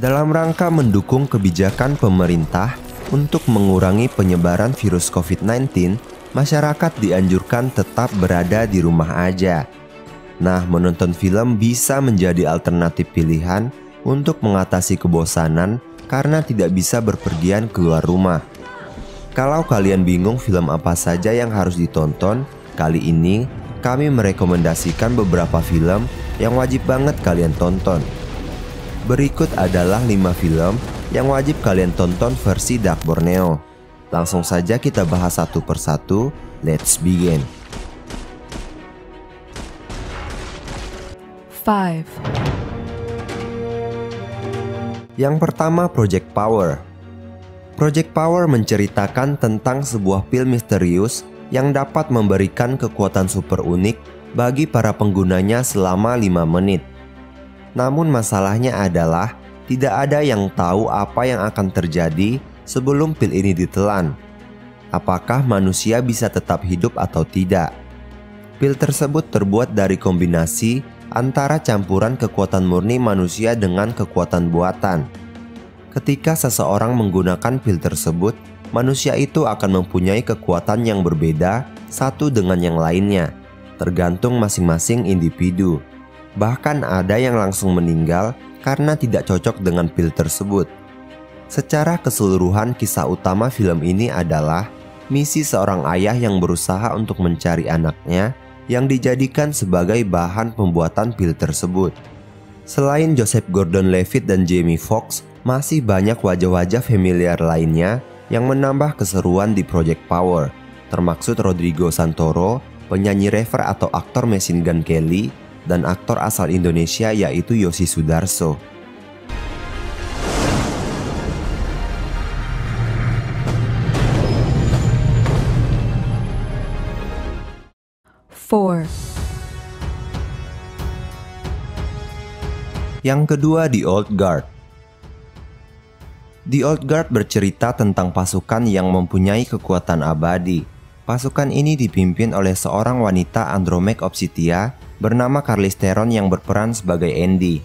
Dalam rangka mendukung kebijakan pemerintah untuk mengurangi penyebaran virus COVID-19, masyarakat dianjurkan tetap berada di rumah aja. Nah, menonton film bisa menjadi alternatif pilihan untuk mengatasi kebosanan karena tidak bisa berpergian keluar rumah. Kalau kalian bingung film apa saja yang harus ditonton, kali ini kami merekomendasikan beberapa film yang wajib banget kalian tonton. Berikut adalah 5 film yang wajib kalian tonton versi Dark Borneo. Langsung saja kita bahas satu persatu. Let's begin. 5. Yang pertama, Project Power. Project Power menceritakan tentang sebuah pil misterius yang dapat memberikan kekuatan super unik bagi para penggunanya selama 5 menit. Namun masalahnya adalah tidak ada yang tahu apa yang akan terjadi sebelum pil ini ditelan. Apakah manusia bisa tetap hidup atau tidak? Pil tersebut terbuat dari kombinasi antara campuran kekuatan murni manusia dengan kekuatan buatan. Ketika seseorang menggunakan pil tersebut, manusia itu akan mempunyai kekuatan yang berbeda satu dengan yang lainnya, tergantung masing-masing individu. Bahkan ada yang langsung meninggal karena tidak cocok dengan pil tersebut. Secara keseluruhan, kisah utama film ini adalah misi seorang ayah yang berusaha untuk mencari anaknya yang dijadikan sebagai bahan pembuatan pil tersebut. Selain Joseph Gordon-Levitt dan Jamie Foxx, masih banyak wajah-wajah familiar lainnya yang menambah keseruan di Project Power, termaksud Rodrigo Santoro, penyanyi rapper atau aktor Machine Gun Kelly, dan aktor asal Indonesia yaitu Yosi Sudarso. Yang kedua, The Old Guard. The Old Guard bercerita tentang pasukan yang mempunyai kekuatan abadi. Pasukan ini dipimpin oleh seorang wanita Andromaque Obsidia bernama Charlize Theron yang berperan sebagai Andy.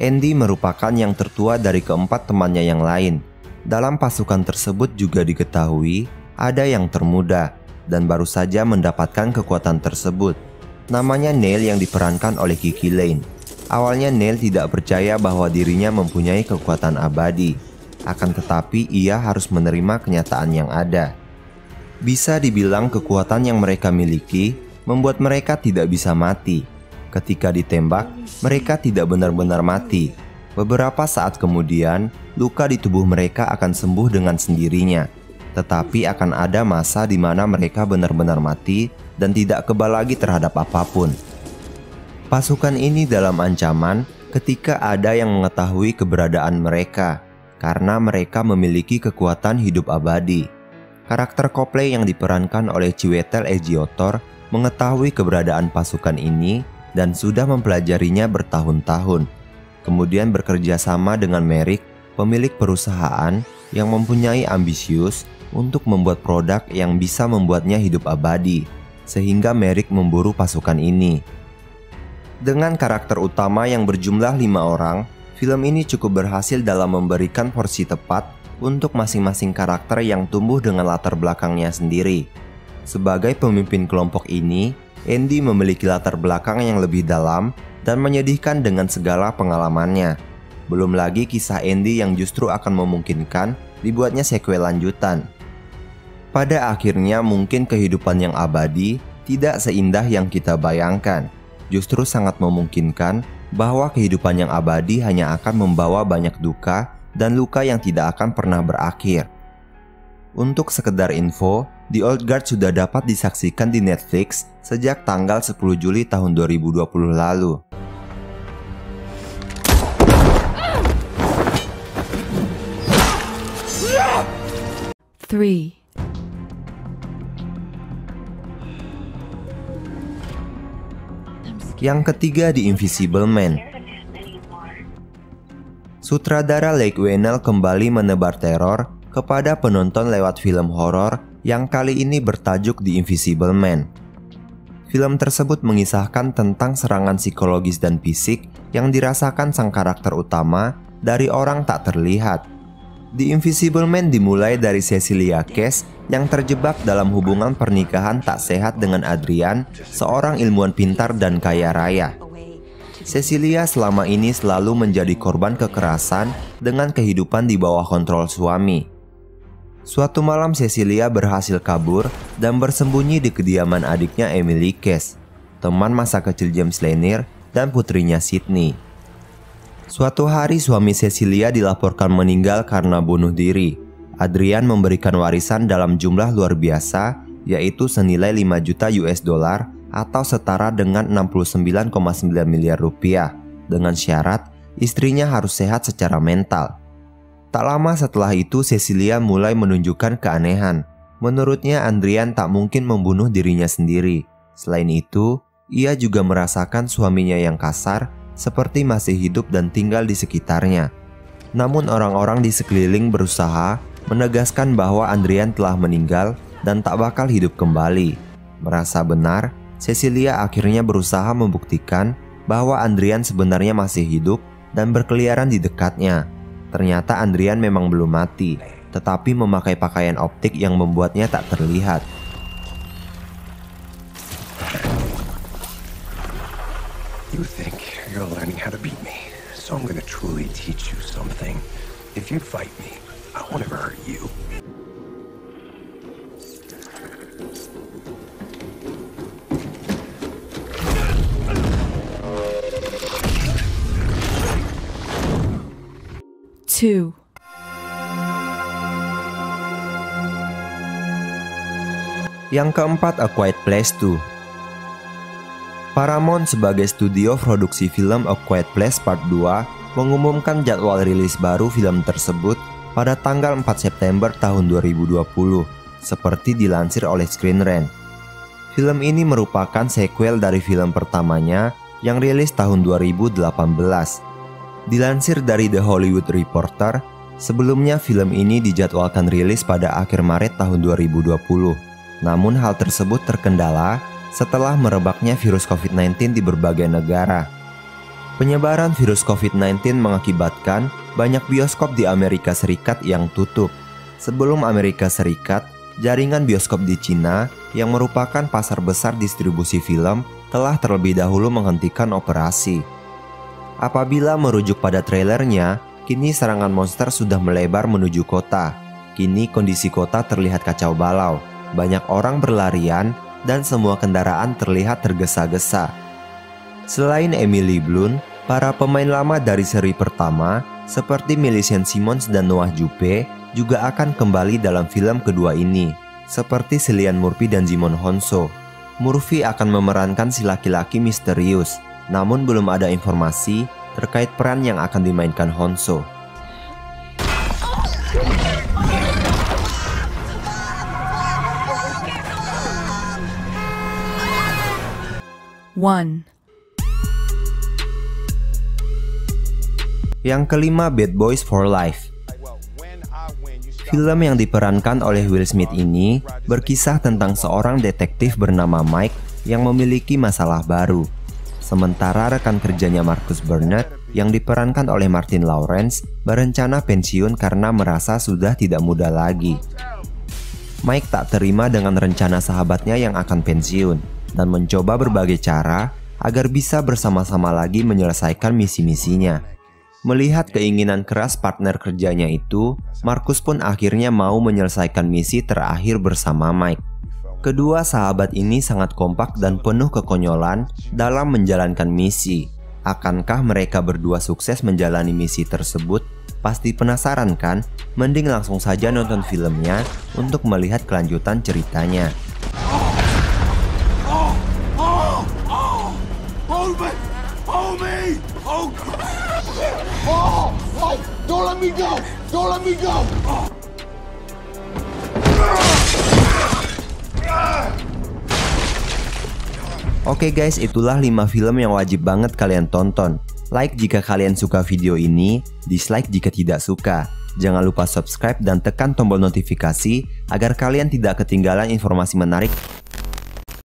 Andy merupakan yang tertua dari keempat temannya yang lain. Dalam pasukan tersebut juga diketahui ada yang termuda dan baru saja mendapatkan kekuatan tersebut. Namanya Neil yang diperankan oleh Kiki Lane. Awalnya Neil tidak percaya bahwa dirinya mempunyai kekuatan abadi. Akan tetapi ia harus menerima kenyataan yang ada. Bisa dibilang kekuatan yang mereka miliki membuat mereka tidak bisa mati. Ketika ditembak, mereka tidak benar-benar mati. Beberapa saat kemudian, luka di tubuh mereka akan sembuh dengan sendirinya. Tetapi akan ada masa di mana mereka benar-benar mati dan tidak kebal lagi terhadap apapun. Pasukan ini dalam ancaman ketika ada yang mengetahui keberadaan mereka, karena mereka memiliki kekuatan hidup abadi. Karakter Copley yang diperankan oleh Chiwetel Ejiofor mengetahui keberadaan pasukan ini dan sudah mempelajarinya bertahun-tahun. Kemudian bekerja sama dengan Merrick, pemilik perusahaan yang mempunyai ambisius untuk membuat produk yang bisa membuatnya hidup abadi, sehingga Merrick memburu pasukan ini. Dengan karakter utama yang berjumlah 5 orang, film ini cukup berhasil dalam memberikan porsi tepat untuk masing-masing karakter yang tumbuh dengan latar belakangnya sendiri. Sebagai pemimpin kelompok ini, Andy memiliki latar belakang yang lebih dalam dan menyedihkan dengan segala pengalamannya. Belum lagi kisah Andy yang justru akan memungkinkan dibuatnya sequel lanjutan. Pada akhirnya mungkin kehidupan yang abadi tidak seindah yang kita bayangkan. Justru sangat memungkinkan bahwa kehidupan yang abadi hanya akan membawa banyak duka dan luka yang tidak akan pernah berakhir. Untuk sekedar info, The Old Guard sudah dapat disaksikan di Netflix sejak tanggal 10 Juli tahun 2020 lalu. Yang ketiga, The Invisible Man. Sutradara Leigh Whannell kembali menebar teror kepada penonton lewat film horor yang kali ini bertajuk The Invisible Man. Film tersebut mengisahkan tentang serangan psikologis dan fisik yang dirasakan sang karakter utama dari orang tak terlihat. The Invisible Man dimulai dari Cecilia Cash yang terjebak dalam hubungan pernikahan tak sehat dengan Adrian, seorang ilmuwan pintar dan kaya raya. Cecilia selama ini selalu menjadi korban kekerasan dengan kehidupan di bawah kontrol suami. Suatu malam Cecilia berhasil kabur dan bersembunyi di kediaman adiknya Emily Cash, teman masa kecil James Lanier dan putrinya Sydney. Suatu hari suami Cecilia dilaporkan meninggal karena bunuh diri. Adrian memberikan warisan dalam jumlah luar biasa, yaitu senilai 5 juta US dollar atau setara dengan 69,9 miliar rupiah, dengan syarat istrinya harus sehat secara mental. Tak lama setelah itu Cecilia mulai menunjukkan keanehan. Menurutnya Adrian tak mungkin membunuh dirinya sendiri. Selain itu, ia juga merasakan suaminya yang kasar seperti masih hidup dan tinggal di sekitarnya. Namun orang-orang di sekeliling berusaha menegaskan bahwa Adrian telah meninggal dan tak bakal hidup kembali. Merasa benar, Cecilia akhirnya berusaha membuktikan bahwa Adrian sebenarnya masih hidup dan berkeliaran di dekatnya. Ternyata Adrian memang belum mati, tetapi memakai pakaian optik yang membuatnya tak terlihat. You think you're learning how to beat me, so I'm gonna truly teach you something. If you fight me, I won't ever hurt you. Yang keempat, A Quiet Place 2. Paramount sebagai studio produksi film A Quiet Place Part 2 mengumumkan jadwal rilis baru film tersebut pada tanggal 4 September tahun 2020, seperti dilansir oleh Screen Rant. Film ini merupakan sequel dari film pertamanya yang rilis tahun 2018. Dilansir dari The Hollywood Reporter, sebelumnya film ini dijadwalkan rilis pada akhir Maret tahun 2020. Namun hal tersebut terkendala setelah merebaknya virus COVID-19 di berbagai negara. Penyebaran virus COVID-19 mengakibatkan banyak bioskop di Amerika Serikat yang tutup. Sebelum Amerika Serikat, jaringan bioskop di Cina yang merupakan pasar besar distribusi film telah terlebih dahulu menghentikan operasi. Apabila merujuk pada trailernya, kini serangan monster sudah melebar menuju kota. Kini kondisi kota terlihat kacau balau. Banyak orang berlarian dan semua kendaraan terlihat tergesa-gesa. Selain Emily Blunt, para pemain lama dari seri pertama seperti Millicent Simmonds dan Noah Jupe juga akan kembali dalam film kedua ini, seperti Cillian Murphy dan Djimon Hounsou. Murphy akan memerankan si laki-laki misterius, namun belum ada informasi terkait peran yang akan dimainkan Hounsou. Yang kelima, Bad Boys for Life. Film yang diperankan oleh Will Smith ini berkisah tentang seorang detektif bernama Mike yang memiliki masalah baru. Sementara rekan kerjanya Marcus Burnett yang diperankan oleh Martin Lawrence berencana pensiun karena merasa sudah tidak muda lagi. Mike tak terima dengan rencana sahabatnya yang akan pensiun dan mencoba berbagai cara agar bisa bersama-sama lagi menyelesaikan misi-misinya. Melihat keinginan keras partner kerjanya itu, Marcus pun akhirnya mau menyelesaikan misi terakhir bersama Mike. Kedua sahabat ini sangat kompak dan penuh kekonyolan dalam menjalankan misi. Akankah mereka berdua sukses menjalani misi tersebut? Pasti penasaran kan? Mending langsung saja nonton filmnya untuk melihat kelanjutan ceritanya. Don't let me go! Don't let me go! Oke guys, itulah 5 film yang wajib banget kalian tonton. Like jika kalian suka video ini, dislike jika tidak suka. Jangan lupa subscribe dan tekan tombol notifikasi agar kalian tidak ketinggalan informasi menarik